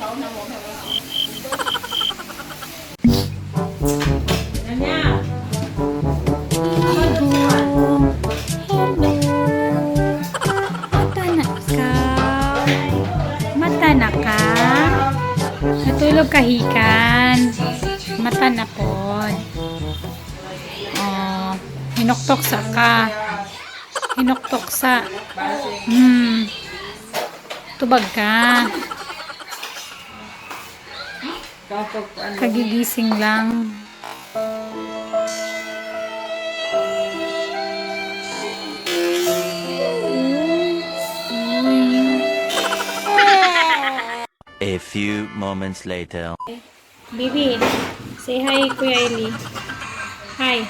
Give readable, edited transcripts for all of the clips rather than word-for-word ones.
Mata na ka. Natulog kahikan. Mata na po. Oh, hinuktok sa ka. Hinuktok sa. Tubag ka. Kagigising lang. A few moments later. Baby, say hi, Kuya Eli. Hi.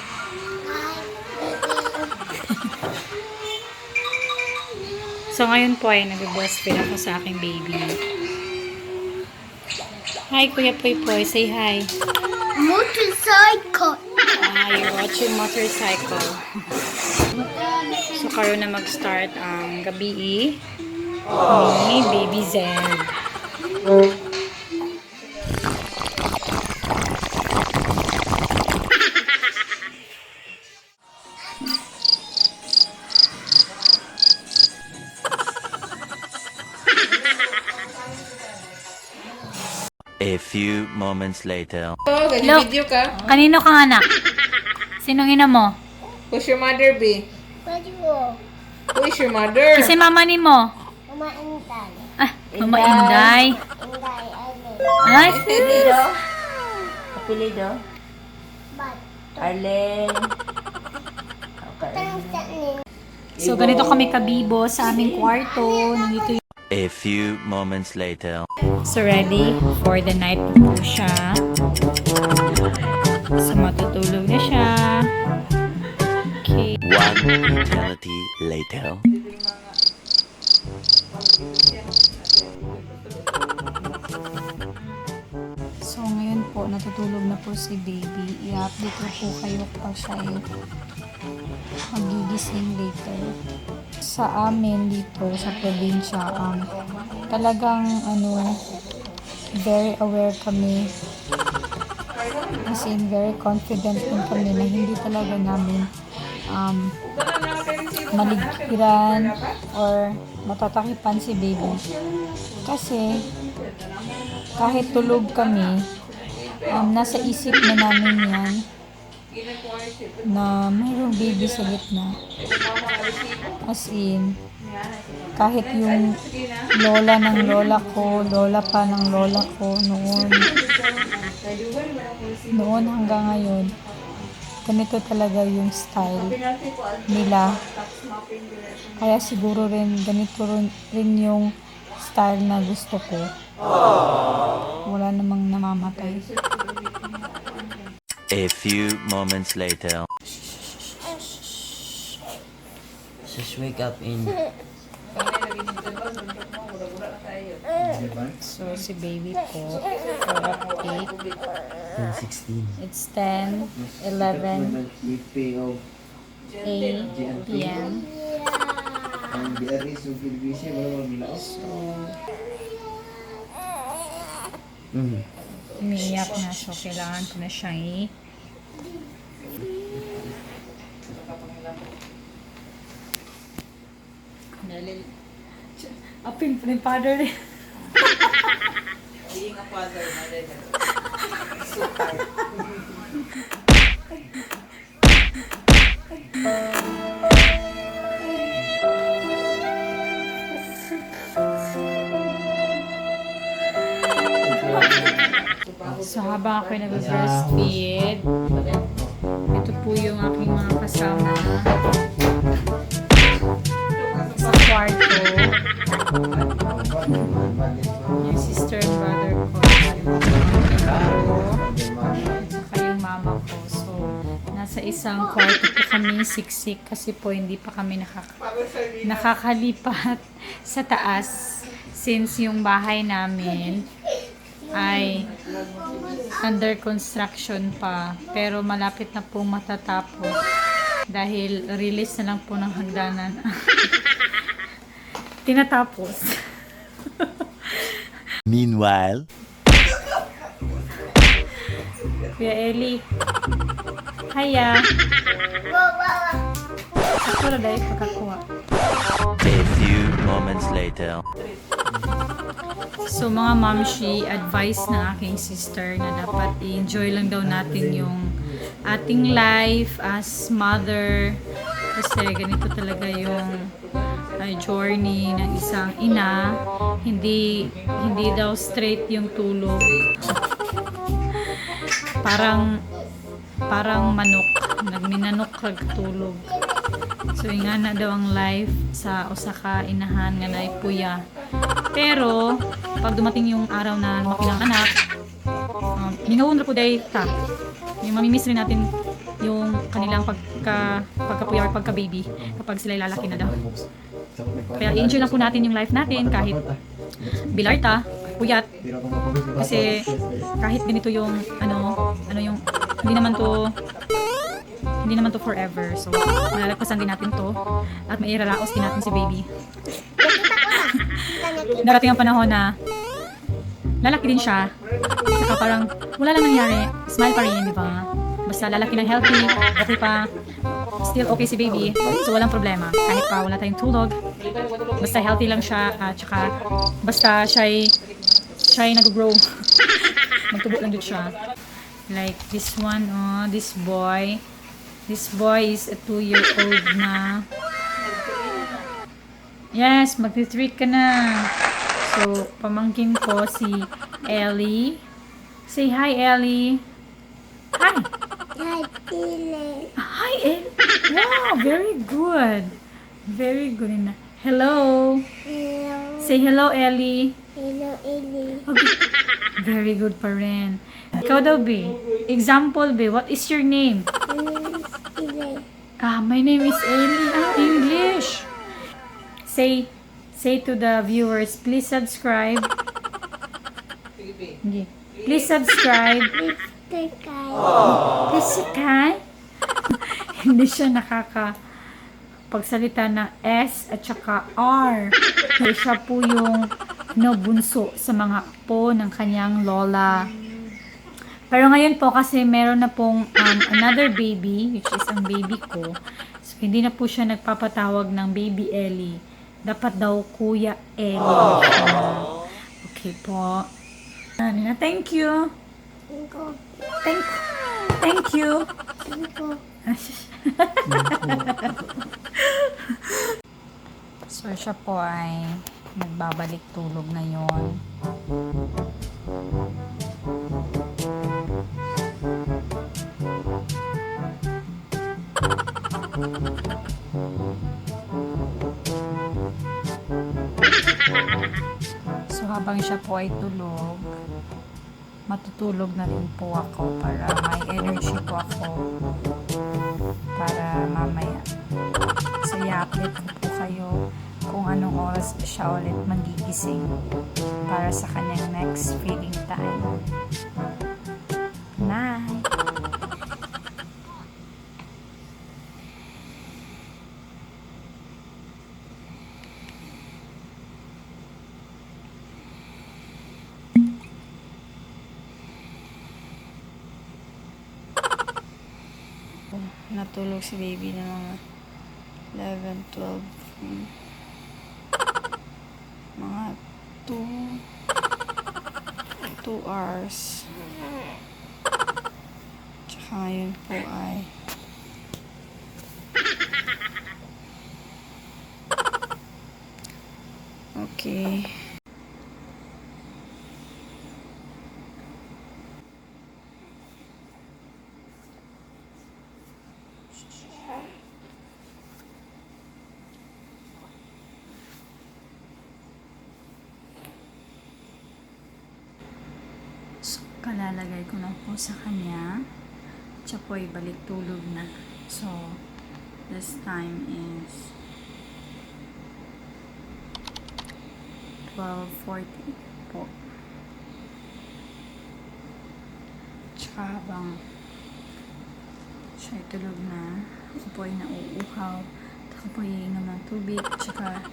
So, ngayon po ay nag-breastfeed ako sa aking baby. Hi, Kuya Poy Poy. Say hi. Motorcycle. You're watching motorcycle. So, karoon na mag-start ang gabi ni Baby Zen. A few moments later. Oh, Look. video ka. Kanino kang anak? Sinong ina mo? Who's your mother, B? Pwede mo. Who is your mother? Kasi mama ni mo. Mama Intan. Mama Inday. Inday, Arlen. Ay, Apelido? Bat. Arlen. Tansanin. so ganito kami kabibo sa aming kwarto. Nandito yung A few moments later. so ready for the night po siya. So matutulog na siya. Okay. One eternity later. So ngayon po natutulog na po si baby. I-update ko po kayo pag siya ay magigising later. Sa amin dito sa probinsya, talagang very aware kami. As in, very confident din kami na hindi talaga namin maligiran or matatakipan si baby. Kasi kahit tulog kami, nasa isip na namin yan na mayroong baby sa gitna. As in, kahit yung lola ng lola ko, lola pa ng lola ko noon hanggang ngayon, ganito talaga yung style nila. Kaya siguro rin ganito rin yung style na gusto ko. Wala namang namamatay. A few moments later. Just wake up in So, si baby po, for update, 16. it's 10:11 p.m. So, umiiyak na. So, kailangan ko na siyang apin pa rin father rin. Being a father, mother. So, habang ako'y nag-breastfeed, ito po yung aking mga kasama sa kwarto. Yung sister and brother ko, at saka yung mama ko. So, nasa isang kwarto po kami siksik kasi po hindi pa kami nakakalipat sa taas since yung bahay namin ay under construction pa, pero malapit na po matatapos dahil release na lang po ng hagdanan. Tinatapos. Meanwhile. Kuya Eli. Hiya. Ako na dahil pagkakuha. A few moments later. So mga mamshi, advice ng aking sister na dapat i-enjoy lang daw natin yung ating life as mother. Kasi ganito talaga yung journey ng isang ina. Hindi daw straight yung tulog. Parang manok. Nagminanok kag tulog. So nga na daw ang life sa usa ka inahan nga naay puya. Pero pag dumating yung araw na lumaki ng anak, ningawon ra po day ta. Yung mamimiss rin natin yung kanilang pagkapuya or pagka-baby kapag sila lalaki na daw. Kaya i-enjoy lang po natin yung life natin kahit bilarta, puyat. Kasi kahit ganito yung ano yung hindi naman to forever. So, malalagpasan din natin to at mairaraos din natin si baby. Darating ang panahon na lalaki din siya. Saka parang wala lang nangyari. Smile pa rin, di ba? Basta lalaki ng healthy, okay pa. Still okay si baby. So, walang problema. Kahit pa wala tayong tulog. Basta healthy lang siya. At saka, basta siya'y nag-grow. Magtubo lang dito siya. Like this one, this boy. This boy is a 2-year-old na. Yes, magti-treat ka na. So, pamangkin ko si Ellie. Say hi, Ellie. Hi. Hi, Tile. Hi, Ellie. Wow, very good. Very good. Hello. Hello. Say hello, Ellie. Hello, Eli. Okay. Very good pa rin. Ikaw daw, B. Example, B. What is your name? Eli. My name is Ellie. English. Say to the viewers, please subscribe. Okay. Please subscribe. Tekay. Please subscribe. Hindi siya pagsalita ng S at saka R. Kaya siya po yung bunso sa mga apo ng kanyang lola. Pero ngayon po kasi meron na pong another baby, which is ang baby ko. So, hindi na po siya nagpapatawag ng baby Ellie. Dapat daw Kuya Ellie. Okay po. Thank you. Cinco. Thank you. Cinco. So, siya po ay nagbabalik tulog ngayon. So, habang siya po ay tulog, matutulog na rin po ako para may energy po ako para mamaya. So, i-update ko po kayo kung anong oras siya ulit magigising para sa kanyang next feeding time. Night! Natulog si baby ng mga 11, 12, mga 2 hours. Tsaka ngayon po ay okay. So, kalalagay ko na po sa kanya. Siya po ay balik tulog na. So, this time is 12:40 po. Tsaka habang siya ay tulog na, ako po ay nauuhaw. Ako po ay iinom ng tubig. Tsaka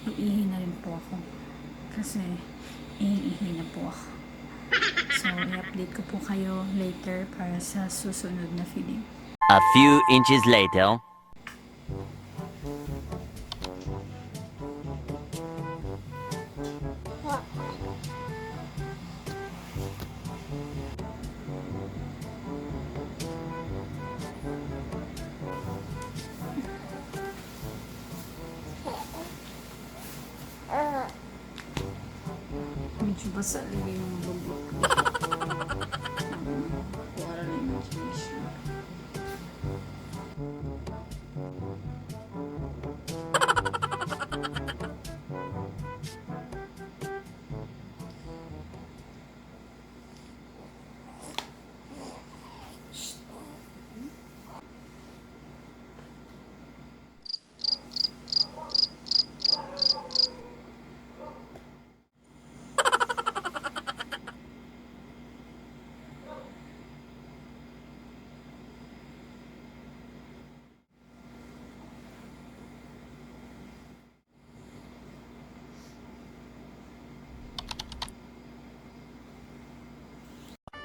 iihi na rin po ako. Kasi iihi na po ako. So, i-update ko po kayo later para sa susunod na feeding. A few inches later. Medyo basa lagi yung bubok. Kuwara na imagination.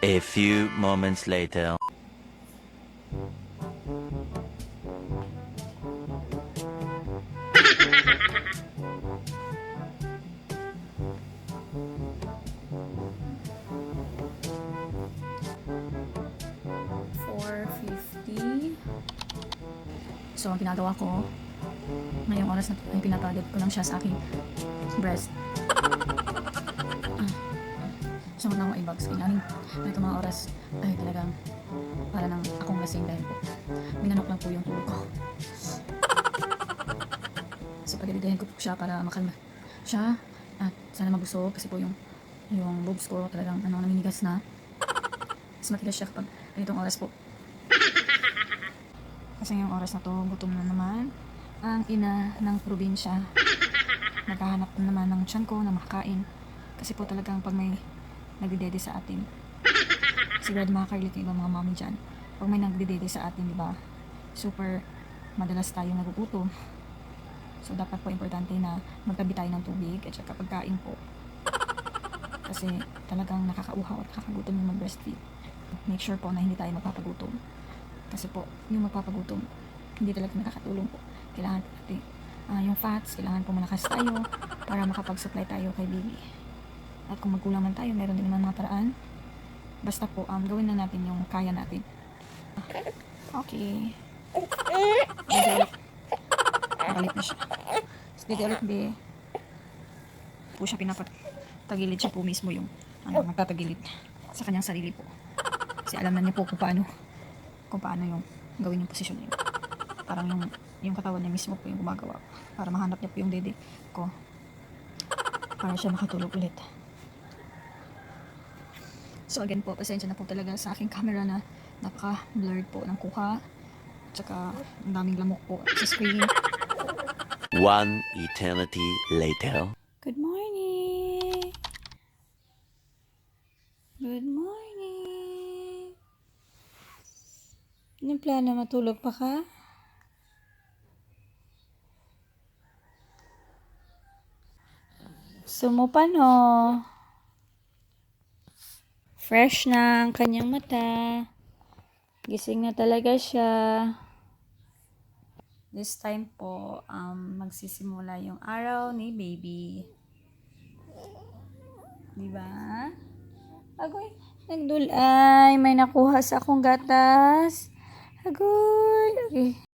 A few moments later. So, ang ginagawa ko, ngayong oras na ito, ay pinapagod ko lang siya sa aking breast. Sunod na ako i-bags. Kailangan ito mga oras ay talagang para nang akong lasing dahil po. Minanok lang po yung tulog ko. So, pagdadidahin ko po siya para makalma siya at sana mabusog kasi po yung boobs ko talagang naninigas na. Mas matigas siya kapag ganitong oras po. Kasi ngayong oras na to, gutom na naman ang ina ng probinsya. Naghahanap na naman ng tiyan ko na makakain. Kasi po talagang pag may nagdidede sa atin, sigurado makaka-relate yung ibang mga mami dyan. Pag may nagdidede sa atin, di ba, super madalas tayong nagugutom. So, dapat po importante na magtabi tayo ng tubig at saka pagkain po. Kasi talagang nakakauhaw at nakakagutom yung mag-breastfeed. Make sure po na hindi tayo magpapagutom. Kasi po, yung magpapagutom, hindi talaga nakakatulong po. Kailangan natin yung fats, kailangan po malakas tayo para makapag-supply tayo kay baby. At kung magkulang man tayo, meron din naman mga paraan. Basta po, gawin na natin yung kaya natin. Okay. Nakalit na siya. Dito ulit, be. Po siya pinapatagilid siya po mismo yung magtatagilid sa kanyang sarili po. Kasi alam na niya po kung paano yung gawin yung posisyon niya. Parang yung katawan niya mismo po yung gumagawa para mahanap niya po yung dede ko para siya makatulog ulit. So again po, pasensya na po talaga sa aking camera na napaka-blurred po ng kuha. Tsaka ang daming lamok po sa screen. One eternity later. Good morning! Good morning! Anong plano? Matulog pa ka? Sumupa no? Fresh na ang kanyang mata. Gising na talaga siya. This time po, magsisimula yung araw ni baby. Diba? Agoy, nagdulay. May nakuha sa akong gatas. Agoy. Okay.